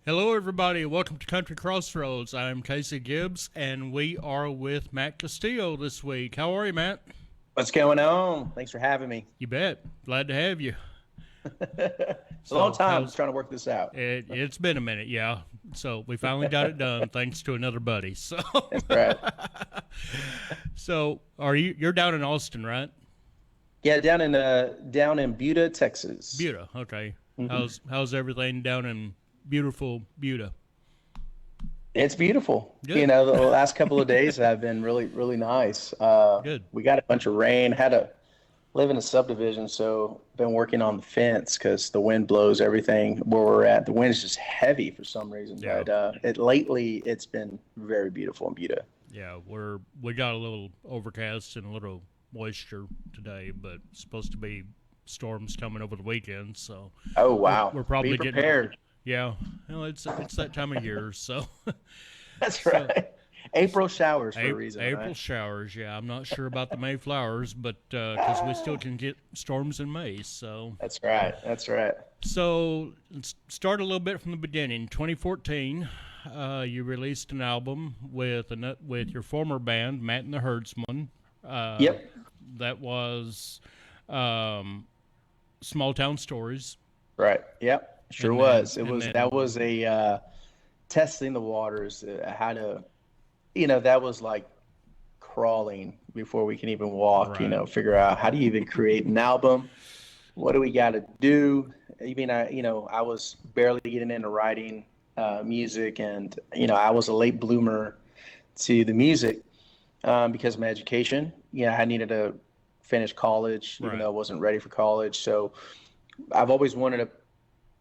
Hello, everybody. Welcome to Country Crossroads. I'm Casey Gibbs, and we are with Matt Castillo this week. How are you, Matt? What's going on? Thanks for having me. You bet. Glad to have you. It's a long So, time how's trying to work this out. it's been a minute, yeah. So we finally got it done, thanks to another buddy. So, That's right. so you're down in Austin, right? Yeah, down in Buda, Texas. Buda. Okay. hmm How's everything down in beautiful Buda? It's beautiful. Good. The last couple of days have been really, really nice. Good. We got a bunch of rain. Had to live in a subdivision, so been working on the fence because the wind blows everything where we're at. The wind is just heavy for some reason, Yeah. but lately it's been very beautiful in Buda. Yeah, we got a little overcast and a little moisture today, but it's supposed to be storms coming over the weekend. So Oh we're wow! we're Be probably getting prepared. yeah. Well, it's that time of year. So That's so right. April showers for a reason, April right? showers. Yeah, I'm not sure about the May flowers, but because we still can get storms in May. So That's right. That's right. let's start a little bit from the beginning. 2014. You released an album with your former band, Matt and the Herdsman. Uh, Yep. that was um, Small Town Stories, Right. Yep. Sure and then was. It and was then that was a testing the waters. How to, that was like crawling before we can even walk. right, Figure out how do you even create an album? What do we got to do? Even I was barely getting into writing music, and I was a late bloomer to the music because of my education. I needed to finish college, even though I right, wasn't ready for college. So I've always wanted to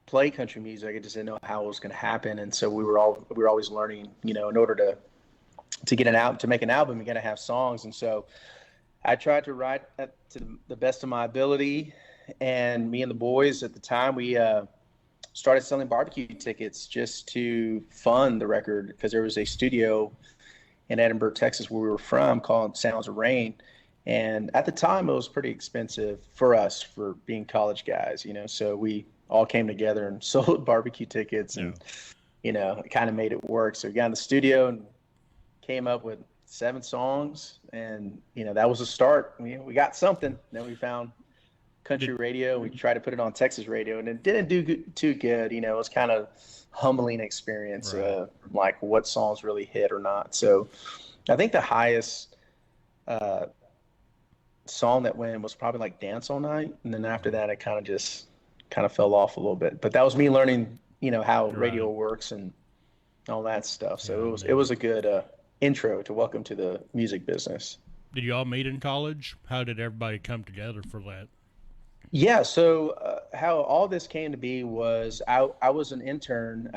play country music. I just didn't know how it was going to happen, and so we were always learning. In order to get an album, to make an album, you got to have songs, and so I tried to write that to the best of my ability. And me and the boys at the time, we started selling barbecue tickets just to fund the record because there was a studio in Edinburgh, Texas, where we were from, called Sounds of Rain. And at the time, it was pretty expensive for us for being college guys. So we all came together and sold barbecue tickets, yeah, and it kind of made it work. So we got in the studio and came up with 7 songs, and that was a start. We got something. Then we found country did radio. We tried to put it on Texas radio, and it didn't do too good. It was kind of humbling experience, right, like what songs really hit or not. So I think the highest uh, song that went was probably like Dance All Night, and then after that, it kind of fell off a little bit. But that was me learning, how right, radio works and all that stuff. yeah. So it And was it then was a good intro to welcome to the music business. did you all meet in college? How did everybody come together for that? Yeah, so how all this came to be was I was an intern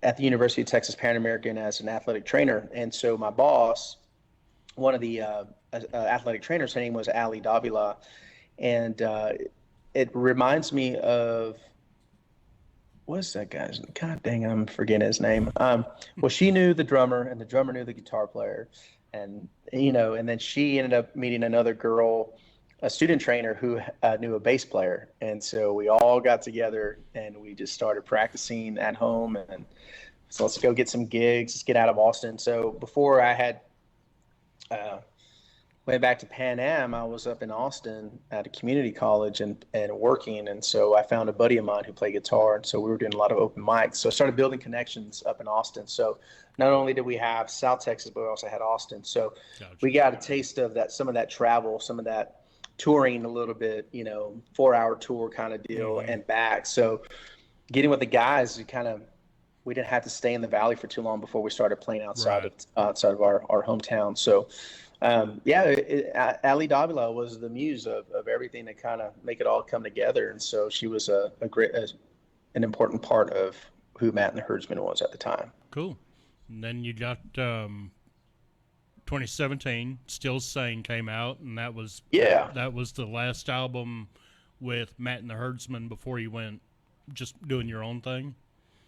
at the University of Texas Pan American as an athletic trainer, and so my boss, one of the athletic trainers, her name was Ali Davila, and it reminds me of what's that guy's? God dang, I'm forgetting his name. Well, she knew the drummer, and the drummer knew the guitar player, and then she ended up meeting another girl, a student trainer who knew a bass player, and so we all got together and we just started practicing at home, and so let's go get some gigs, let's get out of Austin. So before I had uh, went back to Pan Am, I was up in Austin at a community college and working. And so I found a buddy of mine who played guitar. And so we were doing a lot of open mics. So I started building connections up in Austin. So not only did we have South Texas, but we also had Austin. So Gotcha. we got a taste of that, some of that travel, some of that touring a little bit, 4-hour tour kind of deal Mm-hmm. and back. So getting with the guys, we didn't have to stay in the valley for too long before we started playing Right. outside of our hometown. So yeah, Ali Davila was the muse of everything to kind of make it all come together, and so she was an important part of who Matt and the Herdsman was at the time. Cool. And then you got 2017, Still Sane came out, and Yeah, that was the last album with Matt and the Herdsman before you went just doing your own thing.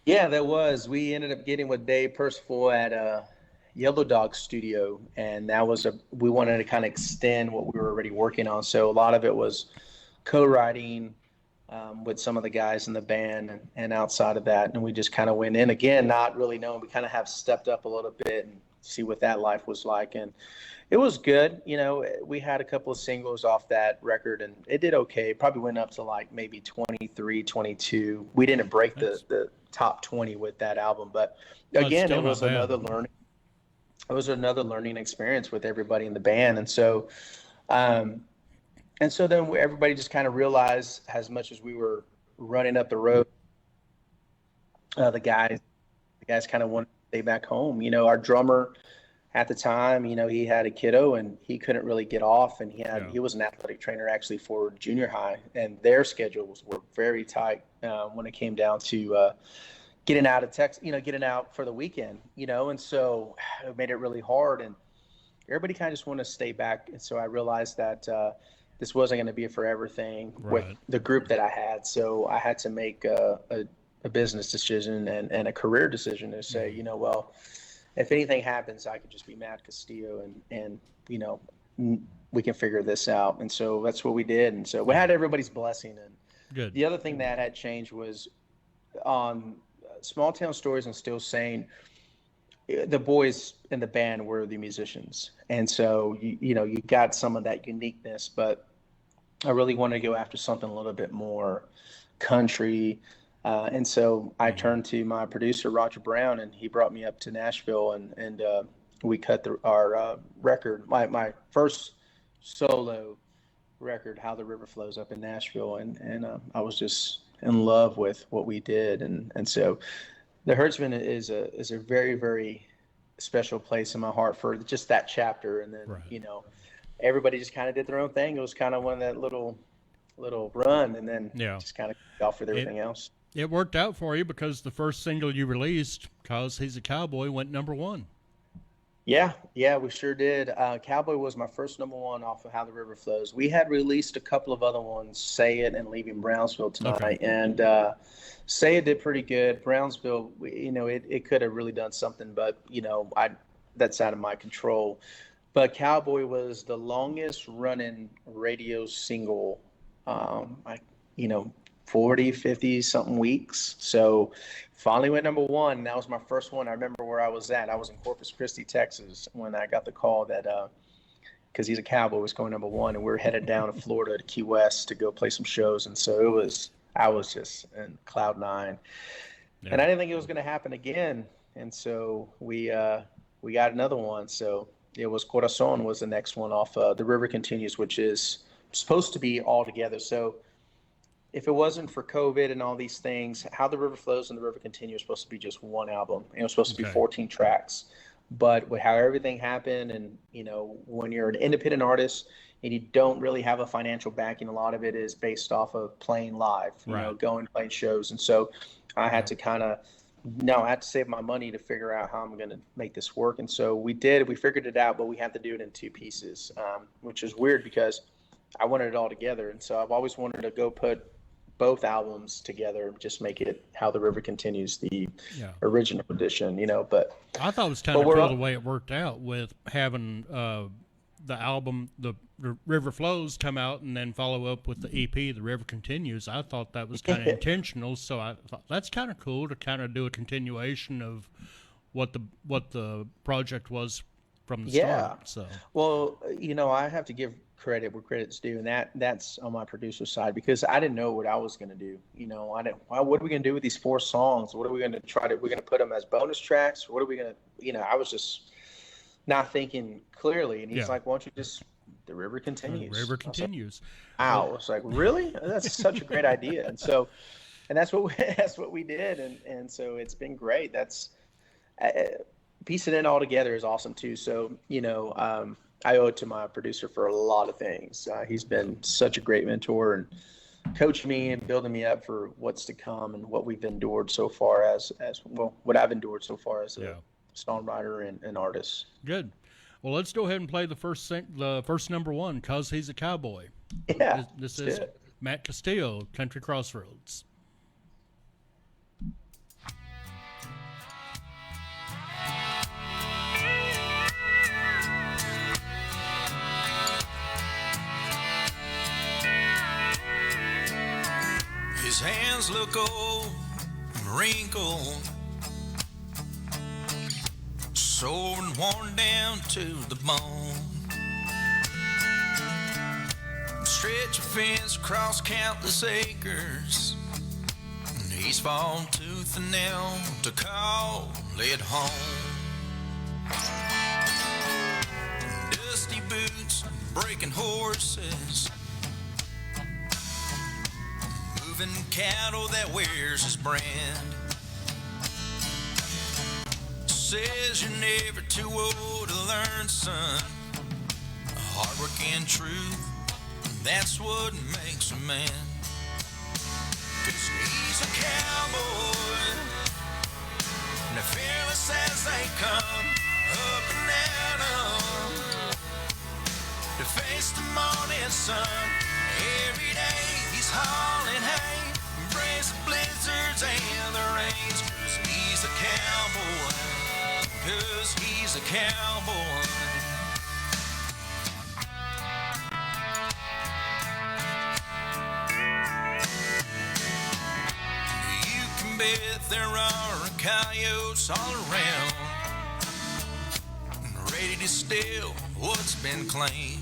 yeah, that was. We ended up getting with Dave Percival at Yellow Dog Studio, and we wanted to kind of extend what we were already working on. So a lot of it was co-writing, with some of the guys in the band and outside of that. And we just kind of went in again, not really knowing. We kind of have stepped up a little bit and see what that life was like. And it was good. You know, we had a couple of singles off that record and it did okay. Probably went up to like maybe 23, 22. We didn't break the top 20 with that album, but again, it was another learning. It was another learning experience with everybody in the band. And so, then everybody just kind of realized, as much as we were running up the road, the guys kind of wanted to stay back home. You know, our drummer at the time, you know, he had a kiddo and he couldn't really get off, and he was an athletic trainer actually for junior high, and their schedules were very tight when it came down to getting out of Texas, you know, getting out for the weekend, you know, and so it made it really hard, and everybody kind of just wanted to stay back. And so I realized that this wasn't going to be a forever thing with the group that I had. So I had to make a business decision and a career decision to say, you know, well, if anything happens, I could just be Matt Castillo and you know, we can figure this out. And so that's what we did. And so we had everybody's blessing. And good. The other thing that had changed was on Small Town Stories and Still Sane, the boys in the band were the musicians. And so, you know, you got some of that uniqueness, but I really wanted to go after something a little bit more country. And so I turned to my producer, Roger Brown, and he brought me up to Nashville, and we cut our record, my first solo record, How the River Flows, up in Nashville. And I was just in love with what we did. And so the Herdsman is a very, very special place in my heart for just that chapter. And then, you know, everybody just kind of did their own thing. It was kind of one of that little run, and then just kind of got off with everything else. It worked out for you because the first single you released, "Cause He's a Cowboy," went #1. Yeah, we sure did. Cowboy was my first #1 off of How the River Flows. We had released a couple of other ones, Say It and Leaving Brownsville Tonight. And Say It did pretty good. Brownsville, you know, it could have really done something, but, you know, that's out of my control. But Cowboy was the longest running radio single, 40, 50 something weeks. So finally went #1. That was my first one. I remember where I was at. I was in Corpus Christi, Texas, when I got the call that Cause He's a Cowboy was going #1, and we were headed down to Florida to Key West to go play some shows. And so I was just in cloud nine. And I didn't think it was going to happen again. And so we got another one. So it was Corazon was the next one off The River Continues, which is supposed to be all together. So if it wasn't for COVID and all these things, How the River Flows and The River Continues was supposed to be just one album. It was supposed to be 14 tracks. But with how everything happened, and, you know, when you're an independent artist and you don't really have a financial backing, a lot of it is based off of playing live, you know, going playing shows. And so I had to I had to save my money to figure out how I'm going to make this work. And so we figured it out, but we had to do it in 2 pieces, which is weird because I wanted it all together. And so I've always wanted to go put both albums together, just make it How the River Continues, the original edition, you know. But I thought it was kind of cool the way it worked out with having the album, The River Flows, come out and then follow up with the EP, The River Continues. I thought that was kind of intentional, so I thought that's kind of cool to kind of do a continuation of what the project was from the start. So, well, you know, I have to give credit where credit's due, and that's on my producer side, because I didn't know what I was going to do. You know, what are we going to do with these 4 songs? What are we going to we're going to put them as bonus tracks? What are we going to, you know, I was just not thinking clearly. And he's like, why don't you just, The River Continues. The River Continues. I was like, really? That's such a great idea. And so, and that's what we did. And so it's been great. That's piecing it all together is awesome too. So, you know, I owe it to my producer for a lot of things. He's been such a great mentor and coached me and building me up for what's to come and what we've endured so far what I've endured so far as a songwriter and artist. Good. Well, let's go ahead and play the first #1, "Cause He's a Cowboy." Yeah. This is Matt Castillo, Country Crossroads. His hands look old and wrinkled, sore and worn down to the bone. Stretch a fence across countless acres, and he's fallen tooth and nail to call it home. Dusty boots, breaking horses, moving cattle that wears his brand. Says you're never too old to learn, son. Hard work and truth, that's what makes a man. 'Cause he's a cowboy, and as fearless as they come, up and down to face the morning sun. Every day he's hauling hay, embrace the blizzards and the rains. 'Cause he's a cowboy, 'cause he's a cowboy. You can bet there are coyotes all around, ready to steal what's been claimed.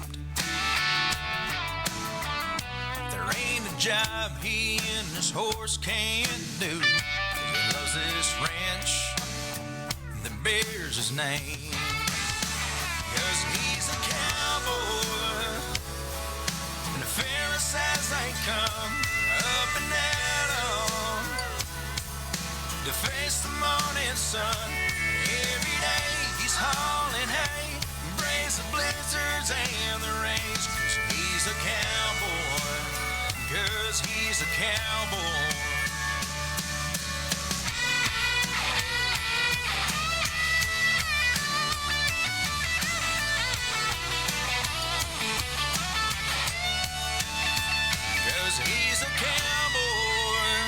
There ain't a job he and his horse can't do. He loves this ranch that bears his name. 'Cause he's a cowboy, and as fearless as they come, up and down to face the morning sun. Every day he's hauling hay, embrace the blizzards and the rains. 'Cause he's a cowboy, 'cause he's a cowboy. He's a cowboy,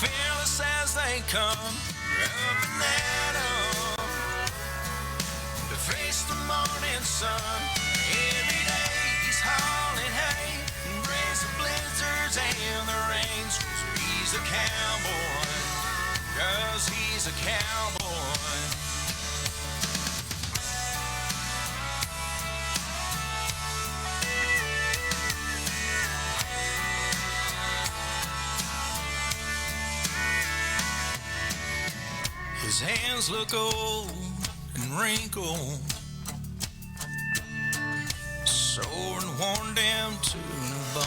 fearless as they come, up and down to face the morning sun. Every day he's hauling hay, embrace the blizzards and the rains. 'Cause he's a cowboy, 'cause he's a cowboy. His hands look old and wrinkled, sore and worn down to the bone.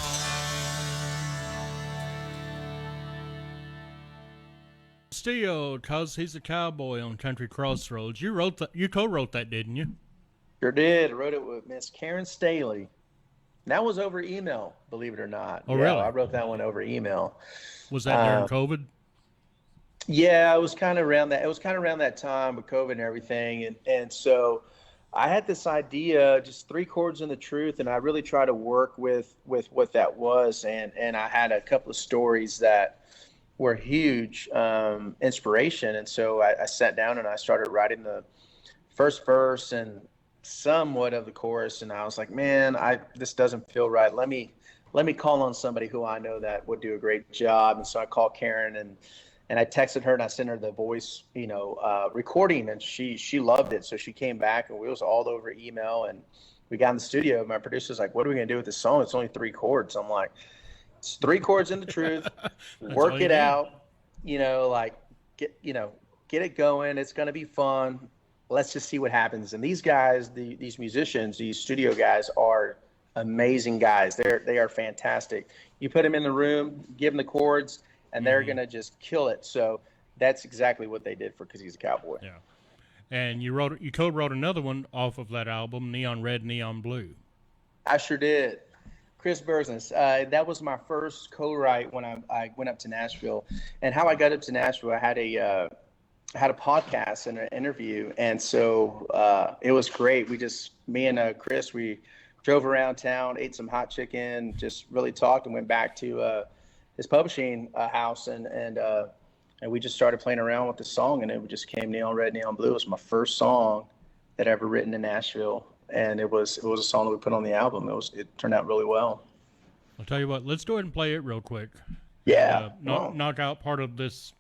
Castillo, 'cause he's a cowboy on Country Crossroads. You wrote that. You co-wrote that, didn't you? Sure did. I wrote it with Miss Karen Staley. And that was over email, believe it or not. Oh, really? I wrote that one over email. Was that during COVID? Yeah, it was kind of around that. It was kind of around that time with COVID and everything, and so I had this idea, just 3 chords in the truth, and I really tried to work with what that was, and I had a couple of stories that were huge inspiration, and so I sat down and I started writing the first verse and somewhat of the chorus, and I was like, man, this doesn't feel right. Let me call on somebody who I know that would do a great job, and so I called Karen and I texted her and I sent her the voice, recording, and she loved it. So she came back and we was all over email, and we got in the studio. My producer's like, "What are we gonna do with this song? It's only 3 chords." I'm like, "It's 3 chords in the truth. Work it out. Get it going. It's gonna be fun. Let's just see what happens." And these guys, these musicians, these studio guys are amazing guys. They are fantastic. You put them in the room, give them the chords, and they're going to just kill it. So that's exactly what they did for 'Cause He's a Cowboy. Yeah. And you co-wrote another one off of that album, Neon Red, Neon Blue. I sure did. Chris Bursness. That was my first co-write when I went up to Nashville. And how I got up to Nashville, I had a podcast and an interview. And so it was great. Me and Chris, we drove around town, ate some hot chicken, just really talked, and went back to his publishing house, and we just started playing around with the song, and it just came Neon Red, Neon Blue. It was my first song that I ever written in Nashville, and it was a song that we put on the album. It turned out really well. I'll tell you what. Let's go ahead and play it real quick. Yeah. Knock out part of this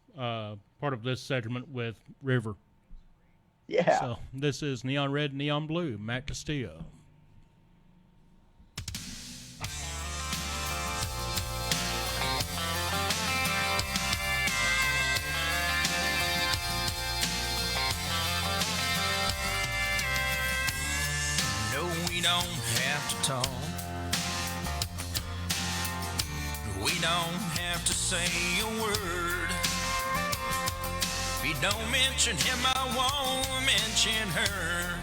segment with River. Yeah. So this is Neon Red, Neon Blue, Matt Castillo. We don't have to talk. We don't have to say a word. If you don't mention him, I won't mention her.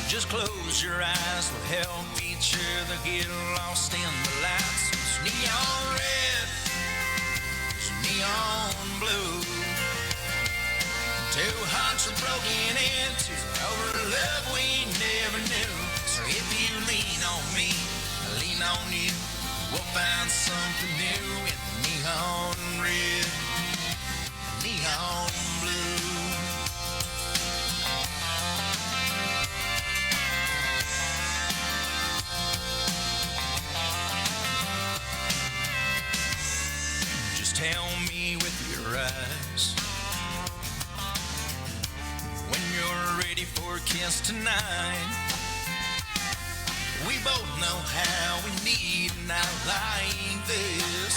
Just close your eyes, we'll help each other get lost in the lights. It's neon red, it's neon blue. Two hearts are broken into over love we never knew. So if you lean on me, I lean on you. We'll find something new in the neon red, neon blue. Just tell me with your eyes when you're ready for a kiss tonight. We both know how we need a night like this.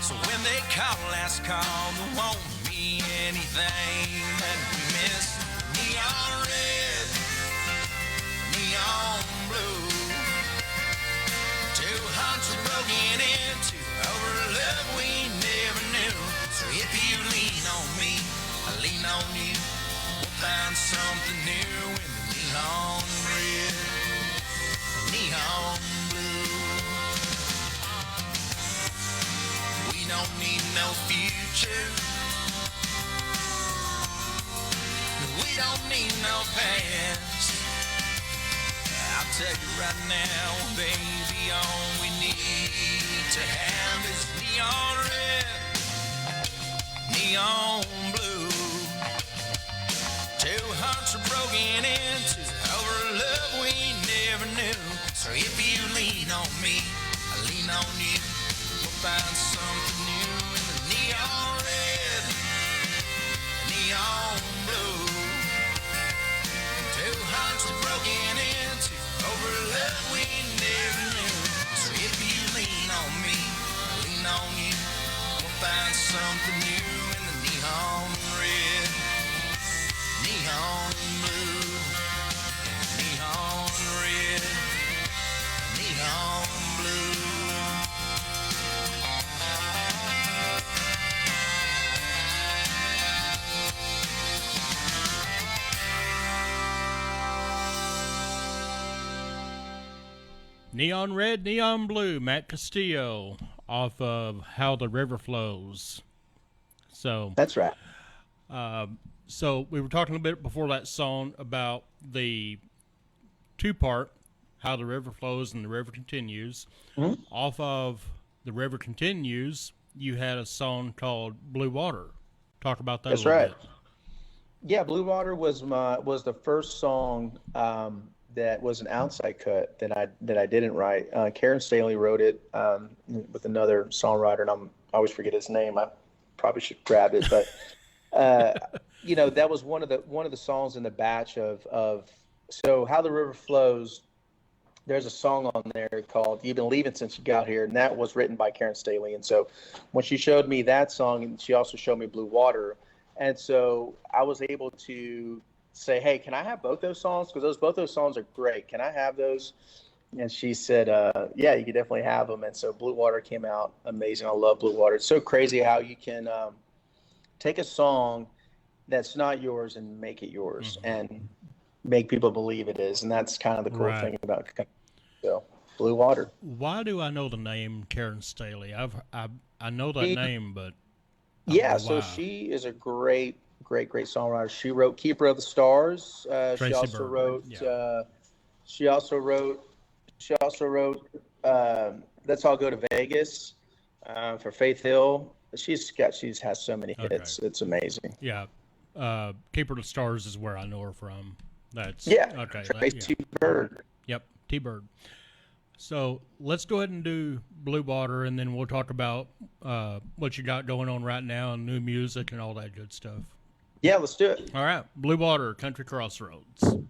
So when they call, last call, there won't be anything that we miss. Neon red, neon blue. Two hearts are broken into over love we never knew. So if you lean on me, I lean on you. Find something new in the neon red, neon blue. We don't need no future. We don't need no past. I'll tell you right now, baby, all we need to have is neon red, neon blue. Two hearts are broken into over love we never knew. So if you lean on me, I lean on you. We'll find something new in the neon red, neon blue. Two hearts are broken into over love we never knew. So if you lean on me, I lean on you. We'll find something new in the neon red, neon blue, neon red, neon blue. Neon Red, Neon Blue, Matt Castillo, off of How the River Flows. So That's right. So we were talking a bit before that song about the two-part, How the River Flows and the River Continues. Mm-hmm. Off of The River Continues, you had a song called Blue Water. Talk about that That's a little right. bit. Yeah, Blue Water was the first song that was an outside cut that I didn't write. Karen Staley wrote it with another songwriter, and I always forget his name. I probably should grab it, but that was one of the songs in the batch of so How the River Flows. There's a song on there called "You've Been Leaving Since You Got Here," and that was written by Karen Staley. And so when she showed me that song, and she also showed me Blue Water, and so I was able to say, hey, can I have both those songs? Because both those songs are great. Can I have those? And she said, yeah, you can definitely have them. And so Blue Water came out amazing. I love Blue Water. It's so crazy how you can take a song that's not yours and make it yours, mm-hmm. and make people believe it is. And that's kind of the cool thing about Blue Water. Why do I know the name Karen Staley? I know that name, but so she is a great songwriter. She wrote "Keeper of the Stars." She also wrote "Let's All Go to Vegas" for Faith Hill. She has so many hits. It's amazing. Yeah, "Keeper of the Stars" is where I know her from. That's okay. Tracy Bird. Yep, T-Bird. So let's go ahead and do Blue Water, and then we'll talk about what you got going on right now and new music and all that good stuff. Yeah, let's do it. All right, Blue Water, Country Crossroads. You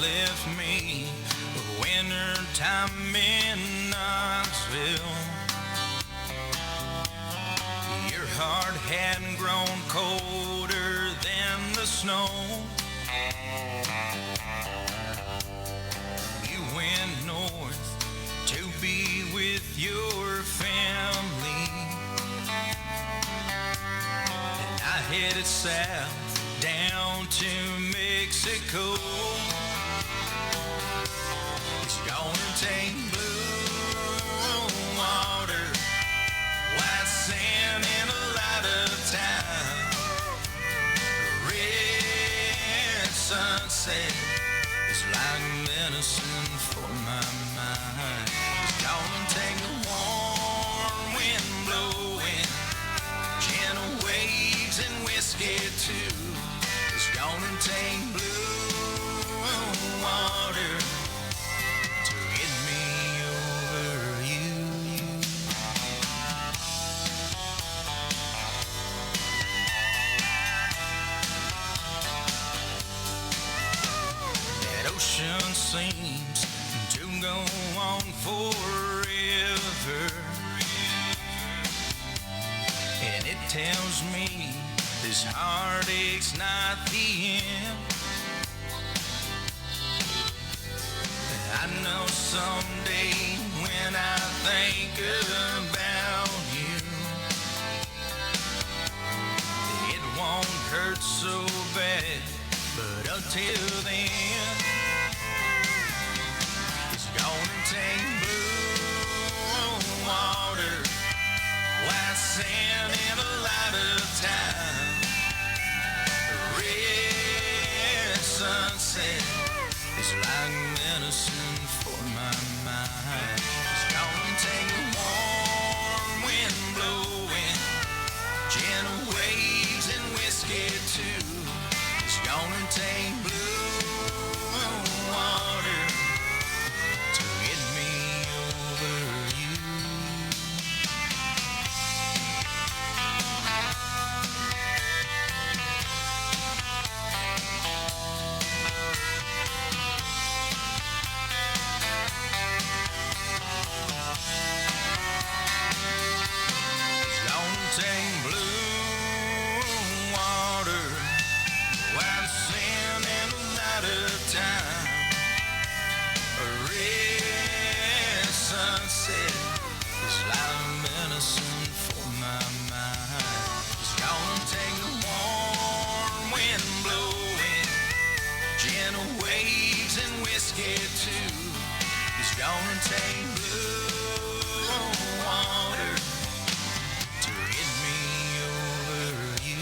left me winter time in Knoxville. Your heart hadn't grown colder than the snow. You went north to be with your family, and I headed south down to Mexico. It's gonna take blue water, white sand, and a lot of time. Red sunset is like medicine for my mind. It's gonna take a warm wind blowing, gentle waves and whiskey too. It's gonna take blue water to get me over you. That ocean seems to go on forever, and it tells me this heartache's not the end. I know someday when I think about you, it won't hurt so bad, but until then, it's gonna take blue water, white sand, and a lot of time. Red sunset is like medicine for my mind. It's gonna take a warm wind blowing, gentle waves and whiskey too. It's gonna take blue water to get me over you. It's gonna take blue water, white sand, and a lot of time. A red sunset is like medicine for my mind. It's gonna take a warm wind blowing, gentle waves and whiskey too. It's gonna take blue water to get me over you.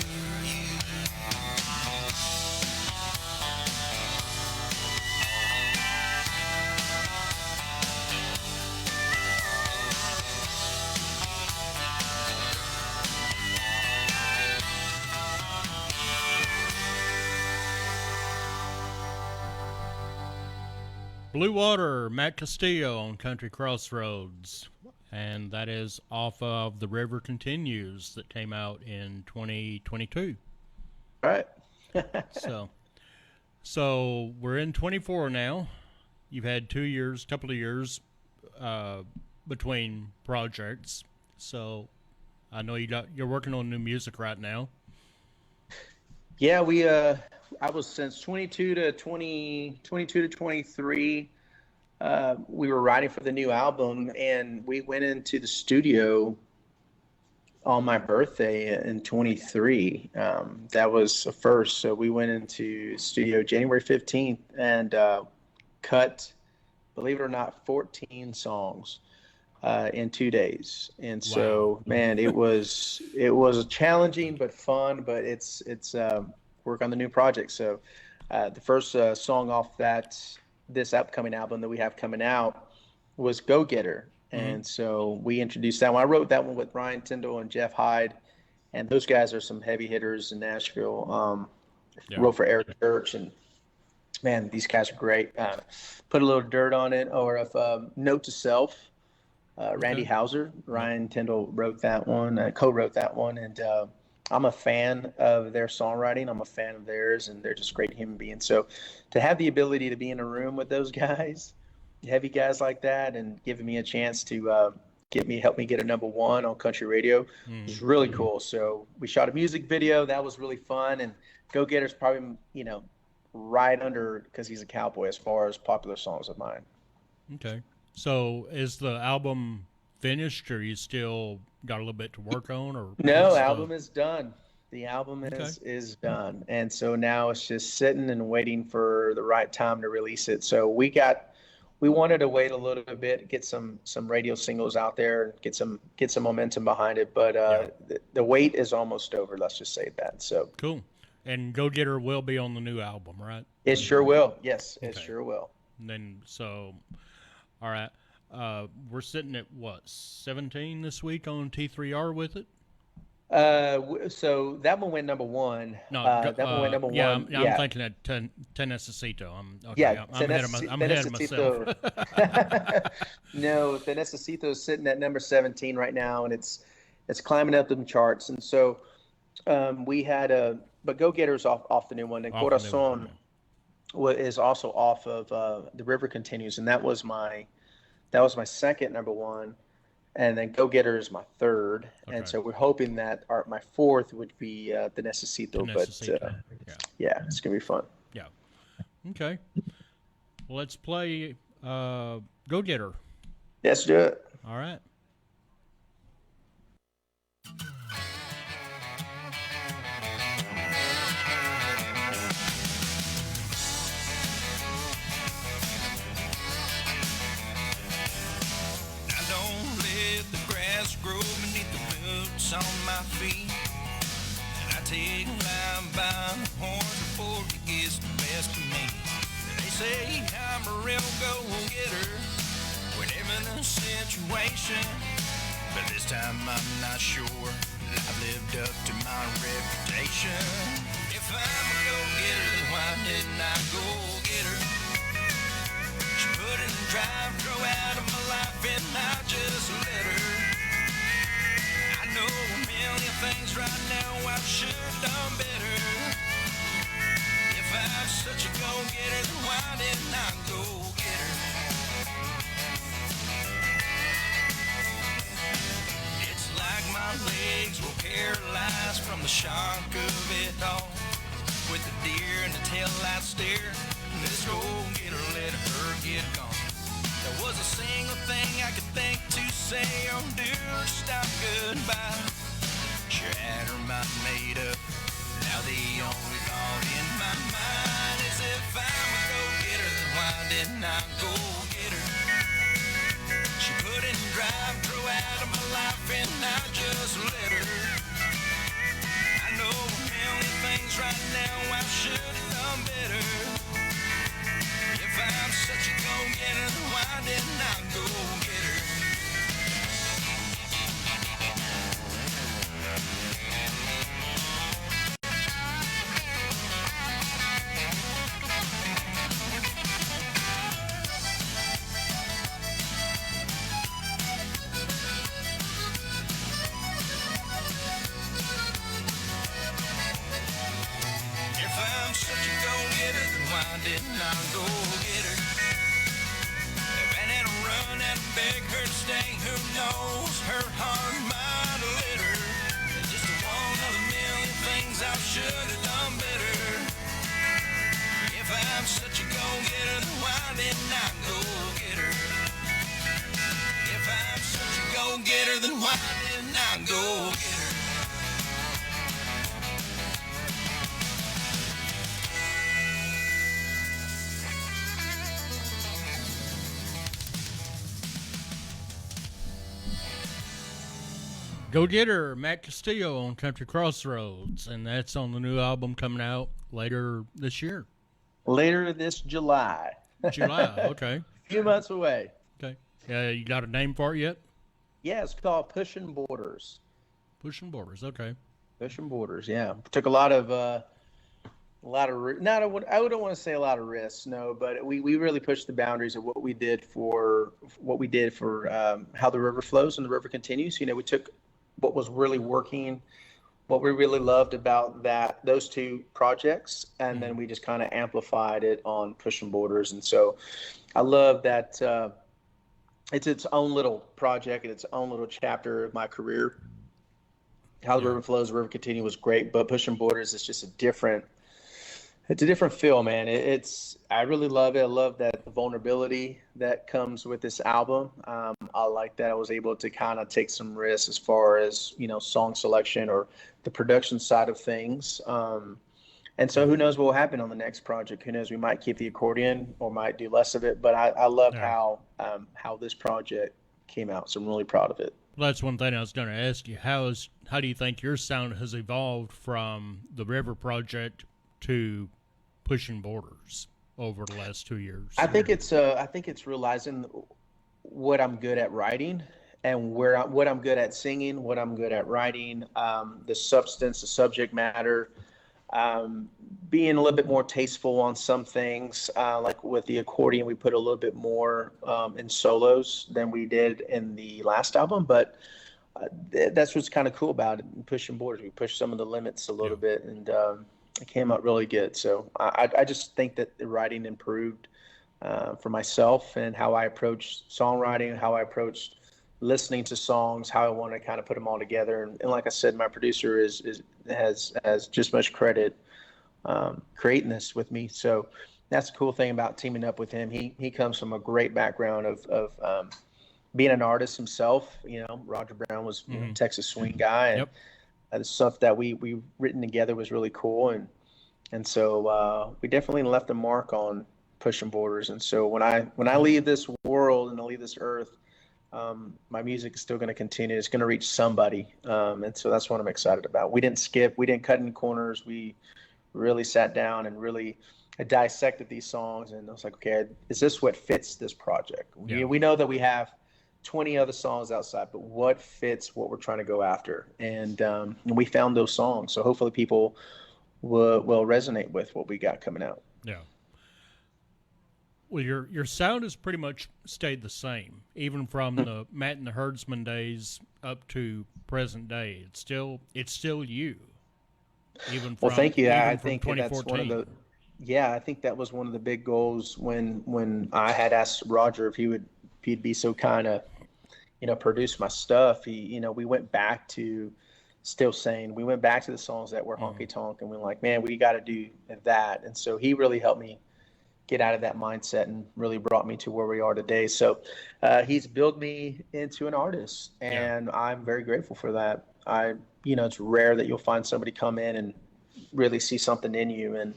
Blue Water, Matt Castillo on Country Crossroads. And that is off of The River Continues that came out in 2022. All right. So we're in 24 now. You've had 2 years, couple of years between projects. So I know you're working on new music right now. Yeah, I was since 22 to 23. We were writing for the new album, and we went into the studio on my birthday in 23. That was the first. So we went into studio January 15th and cut, believe it or not, 14 songs in 2 days. And so, man, it was challenging but fun. But it's work on the new project. So the first song off this upcoming album that we have coming out was Go Getter. And so we introduced that one. I wrote that one with Ryan Tyndall and Jeff Hyde, and those guys are some heavy hitters in Nashville. Wrote for Eric Church, and man, these guys are great. Put a little dirt on it, or if Note to Self, Randy Hauser, Ryan Tyndall wrote that one, co-wrote that one, and I'm a fan of their songwriting. I'm a fan of theirs, and they're just great human beings. So to have the ability to be in a room with those guys, heavy guys like that, and giving me a chance to help me get a number one on country radio was really cool. So we shot a music video. That was really fun. And Go Getter's probably, right under, because he's a cowboy, as far as popular songs of mine. Okay. So is the album finished, or you still got a little bit to work on? Or no, album is done. The album is done. And so now it's just sitting and waiting for the right time to release it. So we wanted to wait a little bit, get some radio singles out there, get some momentum behind it. But the wait is almost over. Let's just say that. So cool. And Go Getter will be on the new album, right? It sure will. Yes, it sure will. And then all right. We're sitting at 17 this week on T3R with it. So that one went number one. No, that one went number one. I'm thinking of Tenecito. I'm ahead of myself. No, Tenecito is sitting at number 17 right now, and it's climbing up the charts. And so we had but Go Getter's off the new one, and Corazon is also off of The River Continues, and that was my second number one. And then Go Getter is my third, and so we're hoping that my fourth would be the Necesito. But it's gonna be fun. Yeah. Okay. Well, let's play Go Getter. Let's do it. All right. Grow beneath the boots on my feet, and I take life by the horns before it gets the best of me. They say I'm a real go-getter, whatever the situation, but this time I'm not sure that I've lived up to my reputation. If I'm a go-getter, then why didn't I go get her? She put in the drive, throw out of my life, and I just let her. I know a million things right now I should have done better. If I'm such a go-getter, then why didn't I go get her? It's like my legs were paralyzed from the shock of it all. With the deer and the taillight stare, this go-getter let her get gone. There was a single thing I could think to say or do or stop goodbye. Sure had her mind made up. Now the only thought in my mind is if I'm a go-getter, then why didn't I go get her? She put in drive, throw out of my life, and I just let her. I know a million things right now I should have done better. If I'm such a go-getter, then why didn't I go get her? If I'm such a go-getter, then why didn't I go get her? If I had to run and beg her to stay, who knows? Her heart might have lit her. Just one of the million things I should have done better. If I'm such a go-getter, then why didn't I go get her? If I'm such a go-getter, then why didn't I go get her? Go Getter, Matt Castillo on Country Crossroads, and that's on the new album coming out later this year. Later this July. July, okay. A few months away. Okay. You got a name for it yet? Yeah, it's called Pushing Borders. Pushing Borders. Okay. Pushing Borders. Yeah, took a lot of not I don't want to say a lot of risks, no, but we really pushed the boundaries of what we did for how the river flows and the river continues. We took what was really working, what we really loved about those two projects, and then we just kind of amplified it on Pushing Borders. And so I love that it's its own little project and its own little chapter of my career. How the river flows, the river continues was great, but Pushing Borders is just a different feel, man. I really love it. I love that the vulnerability that comes with this album. I like that I was able to kind of take some risks as far as, song selection or the production side of things. And so who knows what will happen on the next project? Who knows? We might keep the accordion or might do less of it. But I love how this project came out. So I'm really proud of it. Well, that's one thing I was going to ask you. How do you think your sound has evolved from the River project to Pushing Borders over the last 2 years? I think it's realizing what I'm good at writing and what I'm good at singing, what I'm good at writing, the substance, the subject matter, being a little bit more tasteful on some things. Like with the accordion, we put a little bit more in solos than we did in the last album, but that's what's kind of cool about it. Pushing Borders, we pushed some of the limits a little bit, and it came out really good. So I just think that the writing improved for myself and how I approached songwriting, how I approached listening to songs, how I want to kind of put them all together. And like I said, my producer has just much credit creating this with me. So that's the cool thing about teaming up with him. He comes from a great background of being an artist himself. Roger Brown was a Texas swing guy, and the stuff that we written together was really cool. And so we definitely left a mark on Pushing Borders. And so when I leave this world and I leave this earth, my music is still going to continue. It's going to reach somebody. And so that's what I'm excited about. We didn't skip. We didn't cut any corners. We really sat down and really dissected these songs. And I was like, okay, is this what fits this project? Yeah. We know that we have 20 other songs outside, but what fits what we're trying to go after? And we found those songs. So hopefully people will resonate with what we got coming out. Yeah. Well, your sound has pretty much stayed the same, even from the Matt and the Herdsman days up to present day. It's still you. Even from, thank you. I think 2014. I think that was one of the big goals when I had asked Roger if he'd be so kind of, produce my stuff. We went back to Still Sane. We went back to the songs that were honky tonk, and we were like, man, we got to do that. And so he really helped me get out of that mindset and really brought me to where we are today. So he's built me into an artist, and I'm very grateful for that. It's rare that you'll find somebody come in and really see something in you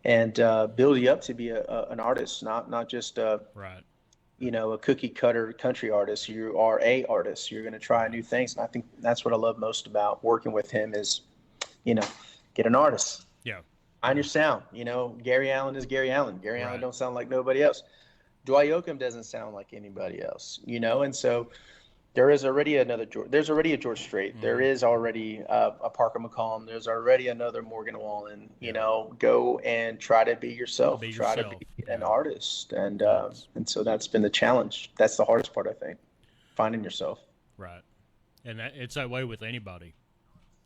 and build you up to be an artist, not just a cookie cutter country artist. You are a artist. You're going to try new things. And I think that's what I love most about working with him is, get an artist. Yeah. Find your sound. Gary Allen is Gary Allen. Gary Allen don't sound like nobody else. Dwight Yoakam doesn't sound like anybody else, and so there is already there's already a George Strait. There is already a Parker McCollum. There's already another Morgan Wallen. Go and try to be yourself. Try to be an artist. And so that's been the challenge. That's the hardest part, I think, finding yourself. Right. And it's that way with anybody.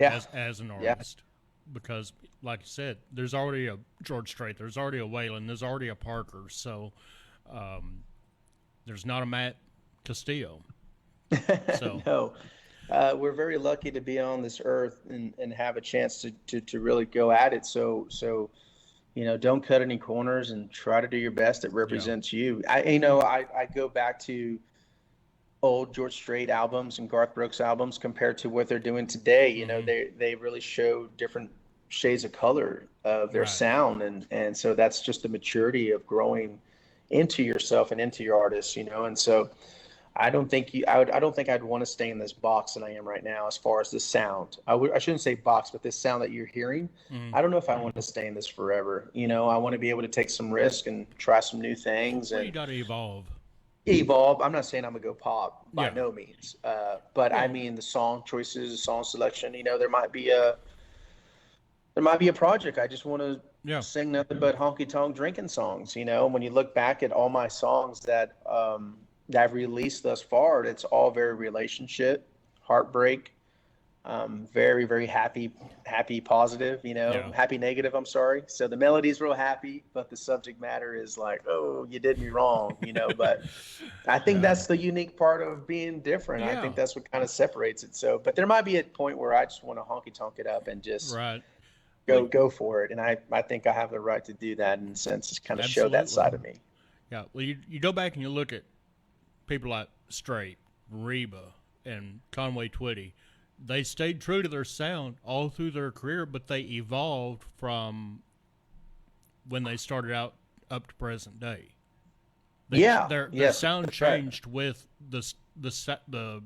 Yeah. As an artist. Because, like you said, there's already a George Strait, there's already a Waylon, there's already a Parker. So there's not a Matt Castillo. So. No. We're very lucky to be on this earth and have a chance to really go at it. So don't cut any corners and try to do your best. It represents you. I go back to old George Strait albums and Garth Brooks albums compared to what they're doing today. They really show different shades of color of their sound. And so that's just the maturity of growing into yourself and into your artist, and so I don't think I'd want to stay in this box that I am right now as far as the sound. I shouldn't say box, but this sound that you're hearing, I don't know if I want to stay in this forever. I want to be able to take some risk and try some new things. You got to evolve. evolve. I'm not saying I'm gonna go pop by Yeah. no means, but I Well, mean the song choices, song selection. There might be a project I just want to yeah. sing nothing but honky tonk drinking songs. When you look back at all my songs that I've released thus far, it's all very relationship, heartbreak, very, very happy, happy, positive, Yeah. happy, negative. I'm sorry. So the melody's real happy, but the subject matter is like, oh, you did me wrong. But I think Yeah. that's the unique part of being different. I Yeah. think that's what kind of separates it. So, but there might be a point where I just want to honky tonk it up and just Right. Well, go for it. And I think I have the right to do that in a sense, to kind of show that absolutely. side of me. Yeah. Well, you go back and you look at people like Straight, Reba, and Conway Twitty. They stayed true to their sound all through their career, but they evolved from when they started out up to present day. Yeah. Their Yes. sound That's right. changed with the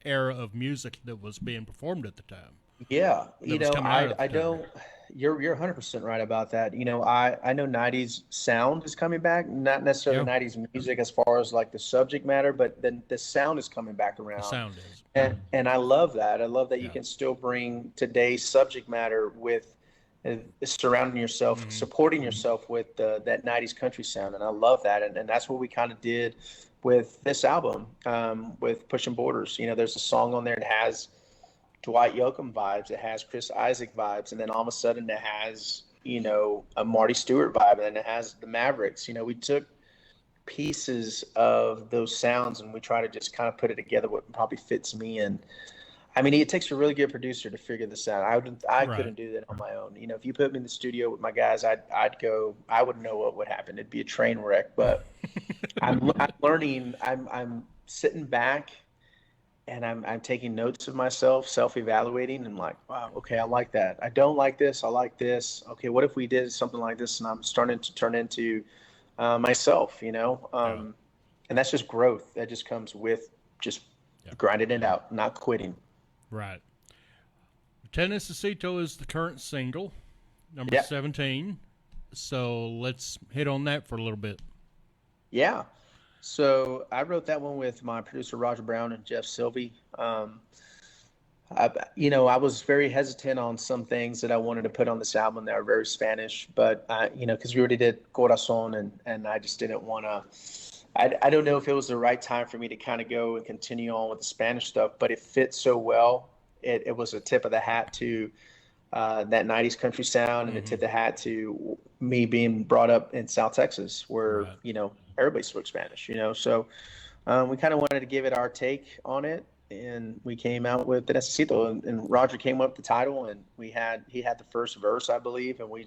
era of music that was being performed at the time. Yeah, That was coming out at I the time. don't. You're 100% right about that. I know 90s sound is coming back, not necessarily Yeah, 90s music as far as like the subject matter, but then the sound is coming back the around. sound is. And I love that. I love that you Yeah. can still bring today's subject matter with surrounding yourself, Hmm. supporting yourself with that 90s country sound. And I love that. And that's what we kind of did with this album, with Pushing Borders. There's a song on there that has Dwight Yoakam vibes, it has Chris Isaac vibes, and then all of a sudden it has, a Marty Stewart vibe, and then it has the Mavericks. We took pieces of those sounds and we try to just kind of put it together what probably fits me. And I mean, it takes a really good producer to figure this out. I Right. couldn't do that on my own. If you put me in the studio with my guys, I wouldn't know what would happen. It'd be a train wreck. But I'm learning. I'm sitting back and I'm taking notes of myself, self-evaluating, and like, wow, okay, I like that. I don't like this. I like this. Okay, what if we did something like this? And I'm starting to turn into myself, Yeah. and that's just growth. That just comes with just Yeah. grinding it out, not quitting. Right. Te Necesito is the current single, number Yeah, 17. So let's hit on that for a little bit. yeah. So I wrote that one with my producer Roger Brown and Jeff Sylvie. I was very hesitant on some things that I wanted to put on this album that are very Spanish, but because we already did Corazon, and I just didn't want to. I don't know if it was the right time for me to kind of go and continue on with the Spanish stuff, but it fit so well. It was a tip of the hat to that 90s country sound, and a tip of the hat to me being brought up in South Texas where, Right. Everybody spoke Spanish, So we kind of wanted to give it our take on it, and we came out with the Necesito, and Roger came up with the title, and he had the first verse, I believe, and we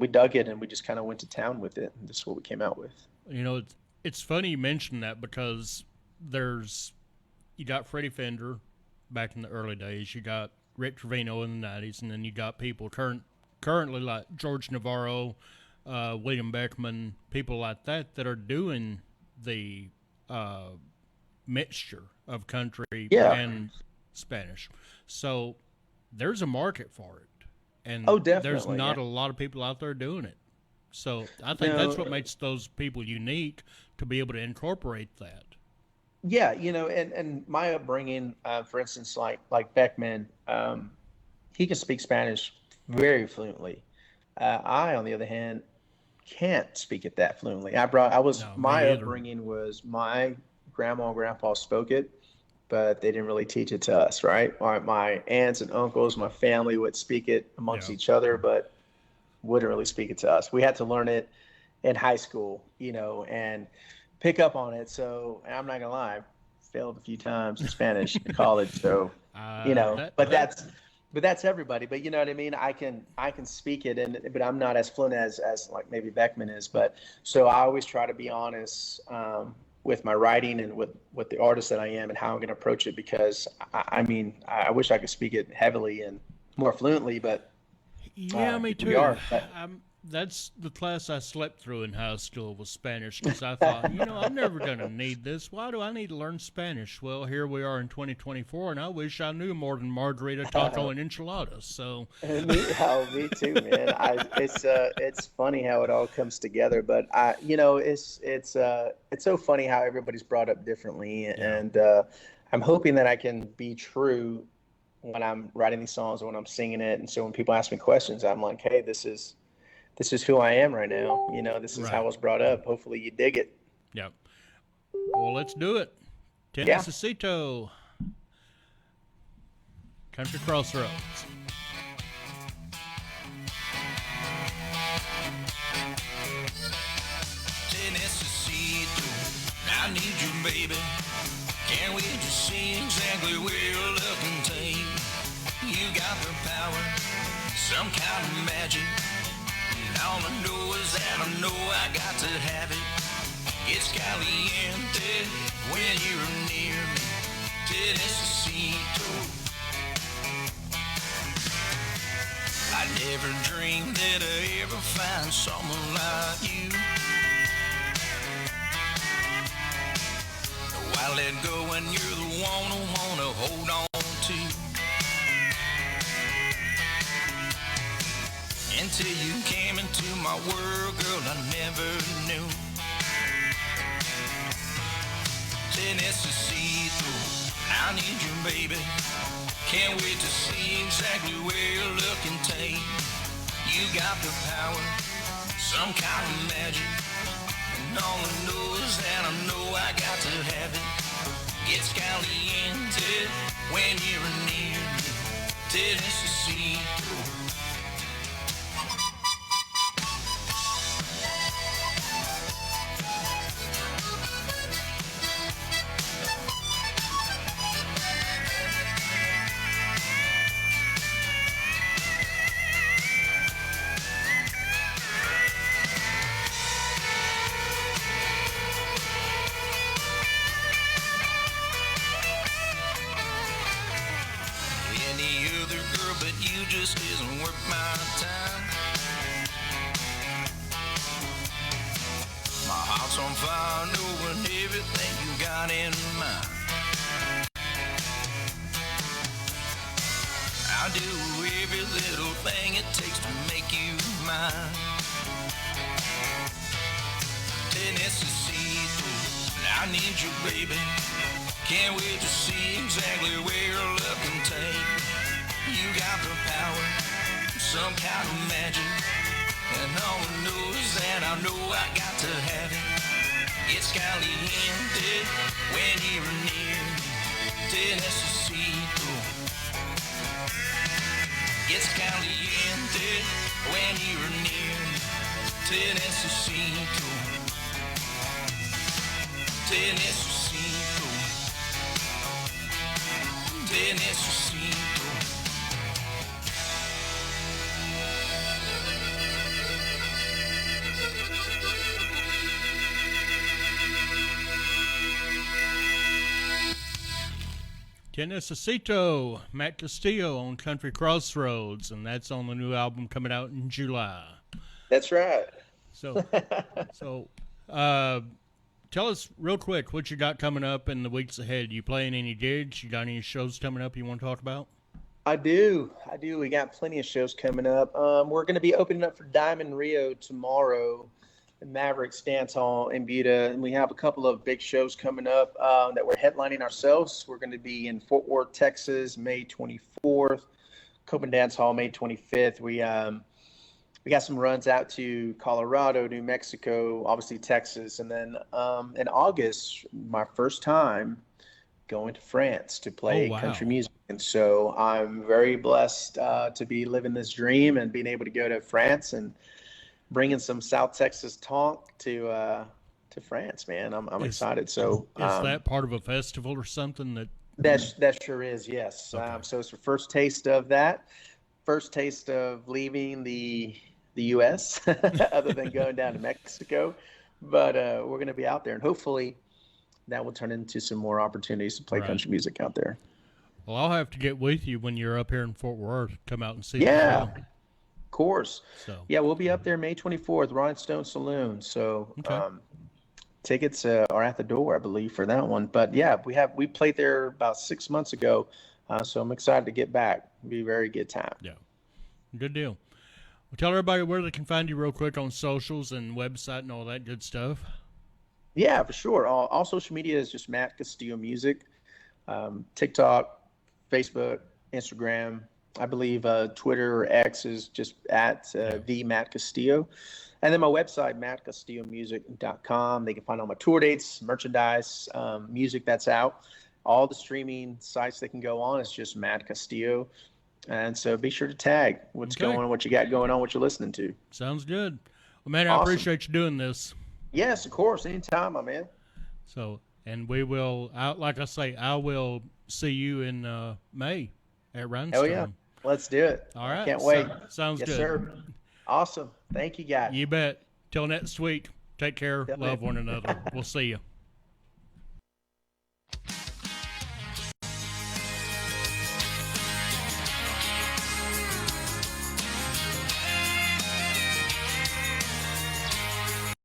dug it, and we just kind of went to town with it, and this is what we came out with. It's funny you mention that because you got Freddie Fender back in the early days, you got Rick Trevino in the 90s, and then you got people currently like George Navarro, William Beckman, people like that are doing the mixture of country Yeah. and Spanish. So there's a market for it, and Oh, there's definitely. not Yeah. a lot of people out there doing it. So I think No, that's what makes those people unique to be able to incorporate that. yeah, and my upbringing, for instance, like Beckman, he can speak Spanish very fluently. I, on the other hand, can't speak it that fluently. No, My me either. upbringing was my grandma and grandpa spoke it, but they didn't really teach it to us, right? My aunts and uncles, my family would speak it amongst Yeah. each other, but wouldn't really speak it to us. We had to learn it in high school, and pick up on it. So I'm not gonna lie, failed a few times in Spanish in college. So That but that's everybody. But you know what I mean. I can speak it, but I'm not as fluent as like maybe Beckman is. But so I always try to be honest with my writing and with the artist that I am and how I'm going to approach it, because I mean I wish I could speak it heavily and more fluently, but Yeah, me we too. are. But that's the class I slept through in high school was Spanish because I thought, I'm never going to need this. Why do I need to learn Spanish? Well, here we are in 2024, and I wish I knew more than margarita, taco, and enchiladas. So, me too, man. It's funny how it all comes together, but it's so funny how everybody's brought up differently, and I'm hoping that I can be true when I'm writing these songs or when I'm singing it. And so when people ask me questions, I'm like, hey, this is who I am right now. This is how I was brought up. Hopefully you dig it. Yep. Well, let's do it. Necesito. Country Crossroads. Necesito, I need you, baby. Can't wait to see exactly where your love can take. You got the power, some kind of magic. And all I know is that I know I got to have it. It's caliente when you're near me. Necesito. I never dreamed that I'd ever find someone like you. I let go when you're the one I wanna hold on to. Until you came into my world, girl, I never knew. Necesito, I need you, baby. Can't wait to see exactly where your love can take. You got the power, some kind of magic. And all I know is that I know I got to have it. It's caliente when you're near me. Necesito. Just isn't worth my time. My heart's on fire, knowing everything you got in mind. I'll do every little thing it takes to make you mine. Necesito, I need you, baby. Can't wait to see exactly where your love can take. You got the power, some kind of magic. And all I know is that I know I got to have it. It's caliente when you're near me. Necesito. It's caliente when you're near me. Necesito. Necesito. Necesito. Necesito, Matt Castillo on Country Crossroads, and that's on the new album coming out in July. That's right. So, tell us real quick what you got coming up in the weeks ahead. You playing any gigs? You got any shows coming up you want to talk about? I do. We got plenty of shows coming up. We're going to be opening up for Diamond Rio tomorrow. Mavericks Dance Hall in Buda, and we have a couple of big shows coming up that we're headlining ourselves. We're going to be in Fort Worth, Texas, May 24th, Copen Dance Hall, May 25th. We got some runs out to Colorado, New Mexico, obviously Texas, and then in August, my first time going to France to play country music. And so I'm very blessed to be living this dream and being able to go to France and bringing some South Texas tonk to France, man. I'm excited. So is that part of a festival or something that sure is? Yes. Okay. So it's the first taste of that. First taste of leaving the U.S. other than going down to Mexico. But we're going to be out there, and hopefully that will turn into some more opportunities to play country music out there. Well, I'll have to get with you when you're up here in Fort Worth. Come out and see. Yeah. course. So Yeah, we'll be up there May 24th, Rhinestone Saloon. So okay. tickets are at the door, I believe, for that one. But yeah, we played there about 6 months ago, so I'm excited to get back. It'll be a very good time. Yeah, good deal. Well, tell everybody where they can find you real quick on socials and website and all that good stuff. Yeah, for sure. All social media is just Matt Castillo Music. TikTok, Facebook, Instagram. I believe Twitter or X is just at the Matt Castillo. And then my website, mattcastillomusic.com. They can find all my tour dates, merchandise, music that's out. All the streaming sites they can go on is just Matt Castillo. And so be sure to tag what's going on, what you got going on, what you're listening to. Sounds good. Well, man, I Awesome. appreciate you doing this. Yes, of course. Anytime, my man. So, and we will, like I say, I will see you in May at Rhinestone. Hell yeah. Let's do it. All right. Can't wait. Sounds yes, good. Sir. Awesome. Thank you, guys. You bet. Till next week, take care. Definitely. Love one another. We'll see you.